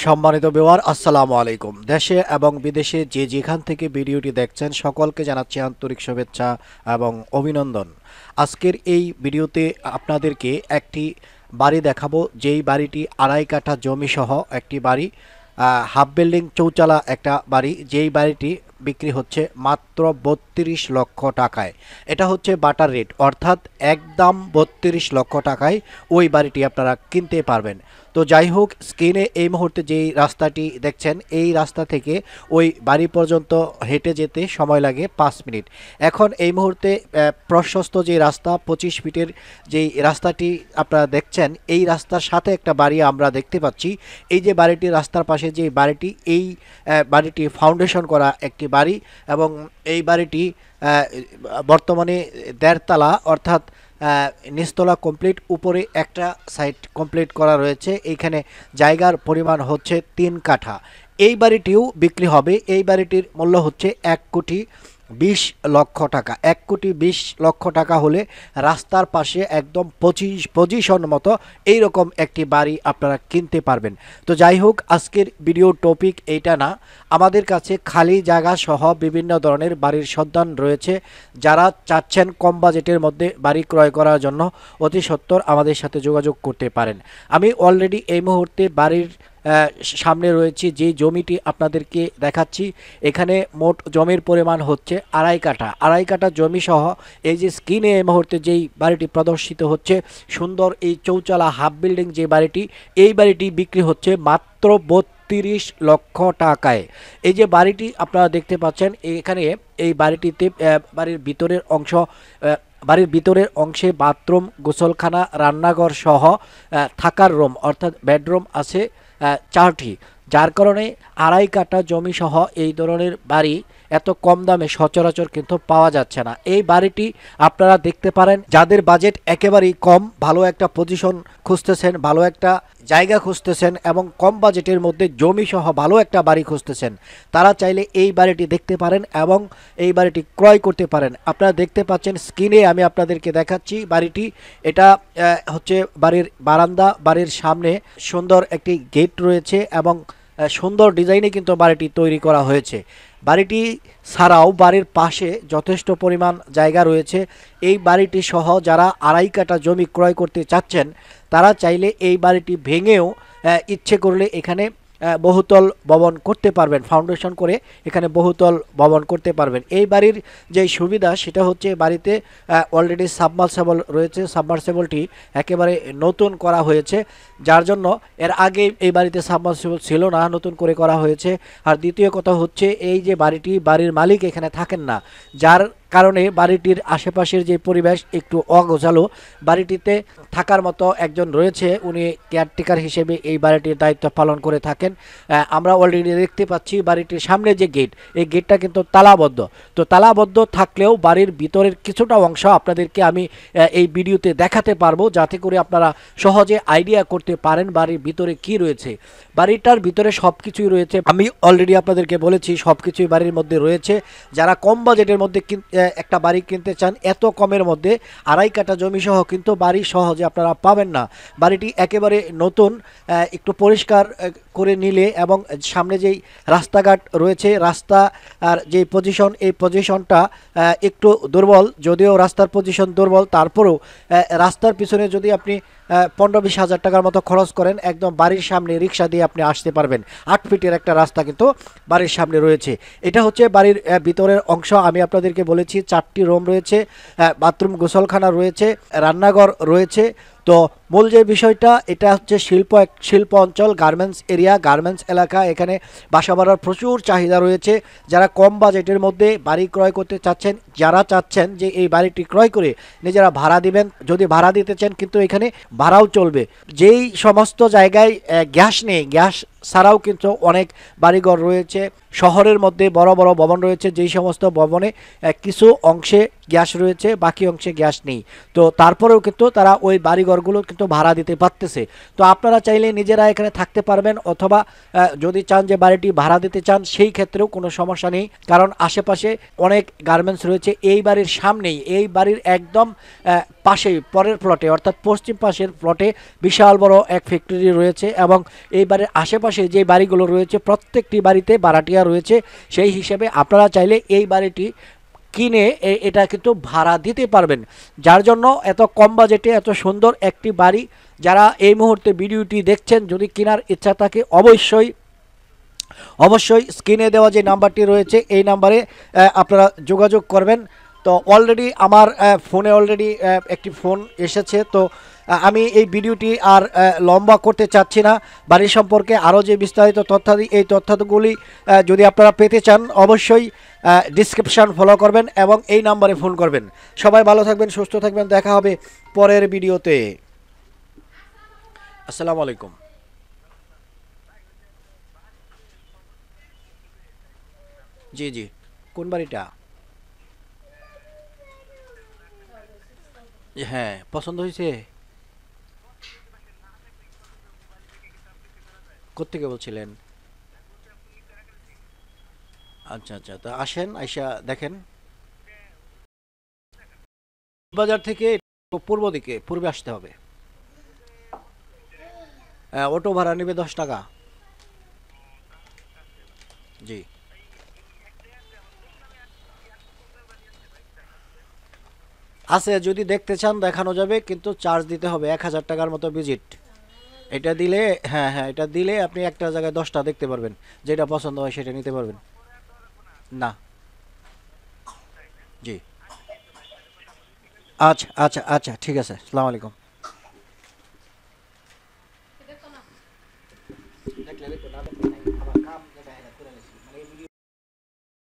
সম্মানিত ভিউয়ার আসসালামু আলাইকুম। দেশে এবং বিদেশে যে যেখান থেকে ভিডিওটি দেখছেন সকলকে জানাচ্ছি আন্তরিক শুভেচ্ছা এবং অভিনন্দন। আজকের এই ভিডিওতে আপনাদেরকে একটি বাড়ি দেখাবো, যেই বাড়িটি আড়াই কাঠা জমি সহ একটি বাড়ি, হাফ বিল্ডিং চৌচালা একটা বাড়ি, যেই বাড়িটি বিক্রি হচ্ছে মাত্র ৩২ লক্ষ টাকায়। এটা হচ্ছে বাটার রেট, অর্থাৎ একদম ৩২ লক্ষ টাকায় ওই বাড়িটি আপনারা কিনতে পারবেন। তো যাই হোক, স্ক্রিনে এই মুহূর্তে যেই রাস্তাটি দেখছেন, এই রাস্তা থেকে ওই বাড়ি পর্যন্ত হেঁটে যেতে সময় লাগে 5 মিনিট। এখন এই মুহূর্তে প্রশস্ত যে রাস্তা 25 ফিটের যেই রাস্তাটি আপনারা দেখছেন, এই রাস্তার সাথে একটা বাড়ি আমরা দেখতে পাচ্ছি। এই যে বাড়িটি, রাস্তার পাশে যে বাড়িটি, এই বাড়িটি ফাউন্ডেশন করা একটি বাড়ি এবং এই বাড়িটি বর্তমানে ১.৫ তলা, অর্থাৎ নিচতলা কমপ্লিট, উপরে একটা সাইড কমপ্লিট করা রয়েছে। এইখানে জায়গার পরিমাণ হচ্ছে ৩ কাঠা। এই বাড়িটিও বিক্রি হবে। এই বাড়িটির মূল্য হচ্ছে ১,২০,০০,০০০ টাকা। ১,২০,০০,০০০ টাকা হলে রাস্তার পাশে একদম পজিশন মতো এইরকম একটি বাড়ি আপনারা কিনতে পারবেন। তো যাই হোক, আজকের ভিডিও টপিক এইটা না, আমাদের কাছে খালি জায়গা সহ বিভিন্ন ধরনের বাড়ির সন্ধান রয়েছে। যারা চাচ্ছেন কম বাজেটের মধ্যে বাড়ি ক্রয় করার জন্য অতি সত্বর আমাদের সাথে যোগাযোগ করতে পারেন। আমি অলরেডি এই মুহূর্তে বাড়ির সামনে রয়েছি, যে জমিটি আপনাদেরকে দেখাচ্ছি। এখানে মোট জমির পরিমাণ হচ্ছে আড়াই কাঠা জমি সহ এই যে স্ক্রিনে এই মুহূর্তে যেই বাড়িটি প্রদর্শিত হচ্ছে, সুন্দর এই চৌচালা হাফ বিল্ডিং যে বাড়িটি, এই বাড়িটি বিক্রি হচ্ছে মাত্র ৩২ লক্ষ টাকায়। এই যে বাড়িটি আপনারা দেখতে পাচ্ছেন, এখানে এই বাড়িটিতে বাড়ির ভিতরের অংশে বাথরুম, গোসলখানা, রান্নাঘর সহ থাকার রুম অর্থাৎ বেডরুম আছে 4টি। যার কারণে আড়াই কাঠা জমি সহ এই ধরনের বাড়ি এত কম দামে সচরাচর কিন্তু পাওয়া যাচ্ছে না। এই বাড়িটি আপনারা দেখতে পারেন, যাদের বাজেট একেবারেই কম, ভালো একটা পজিশন খুঁজতেছেন, ভালো একটা জায়গা খুঁজতেছেন এবং কম বাজেটের মধ্যে জমি সহ ভালো একটা বাড়ি খুঁজতেছেন, তারা চাইলে এই বাড়িটি দেখতে পারেন এবং এই বাড়িটি ক্রয় করতে পারেন। আপনারা দেখতে পাচ্ছেন স্ক্রিনে, আমি আপনাদেরকে দেখাচ্ছি বাড়িটি। এটা হচ্ছে বাড়ির বারান্দা, বাড়ির সামনে সুন্দর একটি গেট রয়েছে এবং সুন্দর ডিজাইনে কিন্তু বাড়িটি তৈরি করা হয়েছে। বাড়িটি ছাড়াও বাড়ির পাশে যথেষ্ট পরিমাণ জায়গা রয়েছে। এই বাড়িটি সহ যারা আড়াই কাঠা জমি ক্রয় করতে চাচ্ছেন, তারা চাইলে এই বাড়িটি ভেঙেও ইচ্ছে করলে এখানে বহুতল ভবন করতে পারবেন, ফাউন্ডেশন করে এখানে বহুতল ভবন করতে পারবেন। এই বাড়ির যে সুবিধা সেটা হচ্ছে, বাড়িতে অলরেডি সাবমার্সেবল রয়েছে। সাবমার্সেবলটি একেবারে নতুন করা হয়েছে, যার জন্য এর আগে এই বাড়িতে সাবমার্সেবল ছিল না, নতুন করে করা হয়েছে। আর দ্বিতীয় কথা হচ্ছে, এই যে বাড়িটি, বাড়ির মালিক এখানে থাকেন না, যার কারণে বাড়িটির আশেপাশের যে পরিবেশ একটু অগোছালো। বাড়িটিতে থাকার মতো একজন রয়েছে, উনি কেয়ারটেকার হিসেবে এই বাড়িটির দায়িত্ব পালন করে থাকেন। আমরা অলরেডি দেখতে পাচ্ছি বাড়িটির সামনে যে গেট, এই গেটটা কিন্তু তালাবদ্ধ। তো তালাবদ্ধ থাকলেও বাড়ির ভিতরের কিছুটা অংশ আপনাদেরকে আমি এই ভিডিওতে দেখাতে পারবো, যাতে করে আপনারা সহজে আইডিয়া করতে পারেন বাড়ির ভিতরে কি রয়েছে। বাড়িটার ভিতরে সব কিছুই রয়েছে, আমি অলরেডি আপনাদেরকে বলেছি সব কিছুই বাড়ির মধ্যে রয়েছে। যারা কম বাজেটের মধ্যে একটা বাড়ি কিনতে চান, এত কমের মধ্যে আড়াই কাঠা জমি সহ কিন্তু বাড়ি সহজে আপনারা পাবেন না। বাড়িটি একেবারে নতুন, একটু পরিষ্কার করে নিলে এবং সামনে যেই রাস্তাঘাট রয়েছে, রাস্তা আর যে পজিশন, এই পজিশনটা একটু দুর্বল। যদিও রাস্তার পজিশন দুর্বল, তারপরেও রাস্তার পিছনে যদি আপনি ১৫-২০ হাজার টাকার মতো খরচ করেন, একদম বাড়ির সামনে রিক্সা দিয়ে আপনি আসতে পারবেন। ৮ ফিটের একটা রাস্তা কিন্তু বাড়ির সামনে রয়েছে। এটা হচ্ছে বাড়ির ভিতরের অংশ। আমি আপনাদেরকে বলেছি 4টি রুম রয়েছে, বাথরুম, গোসলখানা রয়েছে, রান্নাঘর রয়েছে। তো মূল যে বিষয়টা, এটা হচ্ছে শিল্প অঞ্চল, গার্মেন্টস এরিয়া, গার্মেন্টস এলাকা। এখানে বাসা ভাড়ার প্রচুর চাহিদা রয়েছে। যারা কম বাজেটের মধ্যে বাড়ি ক্রয় করতে চাচ্ছেন, যারা চাচ্ছেন যে এই বাড়িটি ক্রয় করে নিজেরা ভাড়া দিবেন, যদি ভাড়া দিতে চান কিন্তু এখানে ভাড়াও চলবে। যেই সমস্ত জায়গায় গ্যাস নেই, গ্যাস ছাড়াও কিন্তু অনেক বাড়িঘর রয়েছে। শহরের মধ্যে বড় বড় ভবন রয়েছে, যেই সমস্ত ভবনে কিছু অংশে গ্যাস রয়েছে, বাকি অংশে গ্যাস নেই। তো তারপরেও কিন্তু তারা ওই বাড়িঘরগুলো কিন্তু ভাড়া দিতে পারতেছে। তো আপনারা চাইলে নিজেরা এখানে থাকতে পারবেন, অথবা যদি চান যে বাড়িটি ভাড়া দিতে চান সেই ক্ষেত্রেও কোনো সমস্যা নেই, কারণ আশেপাশে অনেক গার্মেন্টস রয়েছে। এই বাড়ির সামনেই, এই বাড়ির একদম পাশেই পরের প্লটে অর্থাৎ পশ্চিম পাশের প্লটে বিশাল বড় এক ফ্যাক্টরি রয়েছে, এবং এই বাড়ির আশেপাশে যে বাড়িগুলো রয়েছে প্রত্যেকটি বাড়িতে ভাড়াটিয়া রয়েছে। সেই হিসেবে আপনারা চাইলে এই বাড়িটি কিনে এটা কিন্তু ভাড়া দিতে পারবেন, যার জন্য এত কম বাজেটে এত সুন্দর একটি বাড়ি যারা এই মুহূর্তে ভিডিওটি দেখছেন, যদি কেনার ইচ্ছা থাকে অবশ্যই অবশ্যই স্ক্রিনে দেওয়া যে নাম্বারটি রয়েছে এই নাম্বারে আপনারা যোগাযোগ করবেন। তো অলরেডি আমার ফোনে অলরেডি একটি ফোন এসেছে, তো আমি এই ভিডিওটি আর লম্বা করতে চাচ্ছি না। বাড়ি সম্পর্কে আরও যে বিস্তারিত তথ্যাদি, এই তথ্যগুলি যদি আপনারা পেতে চান অবশ্যই ডিসক্রিপশান ফলো করবেন এবং এই নাম্বারে ফোন করবেন। সবাই ভালো থাকবেন, সুস্থ থাকবেন, দেখা হবে পরের ভিডিওতে। আসসালামু আলাইকুম। জি জি, কোন বাড়িটা? হ্যাঁ, পছন্দ হয়েছে। কোত্থেকে বলছিলেন? আচ্ছা আচ্ছা, তো আসেন, আইসা দেখেন। বাজার থেকে পূর্ব দিকে, পূর্বে আসতে হবে। অটো ভাড়া নেবে 10 টাকা। জি, আছে, যদি দেখতে চান দেখানো যাবে, কিন্তু চার্জ দিতে হবে 1000 টাকার মতো ভিজিট। এটা দিলে, হ্যাঁ হ্যাঁ, এটা দিলে আপনি একটা জায়গায় 10টা দেখতে পারবেন, যেটা পছন্দ হয় সেটা নিতে পারবেন। না। জি। আচ্ছা আচ্ছা আচ্ছা, ঠিক আছে, আসসালামু আলাইকুম।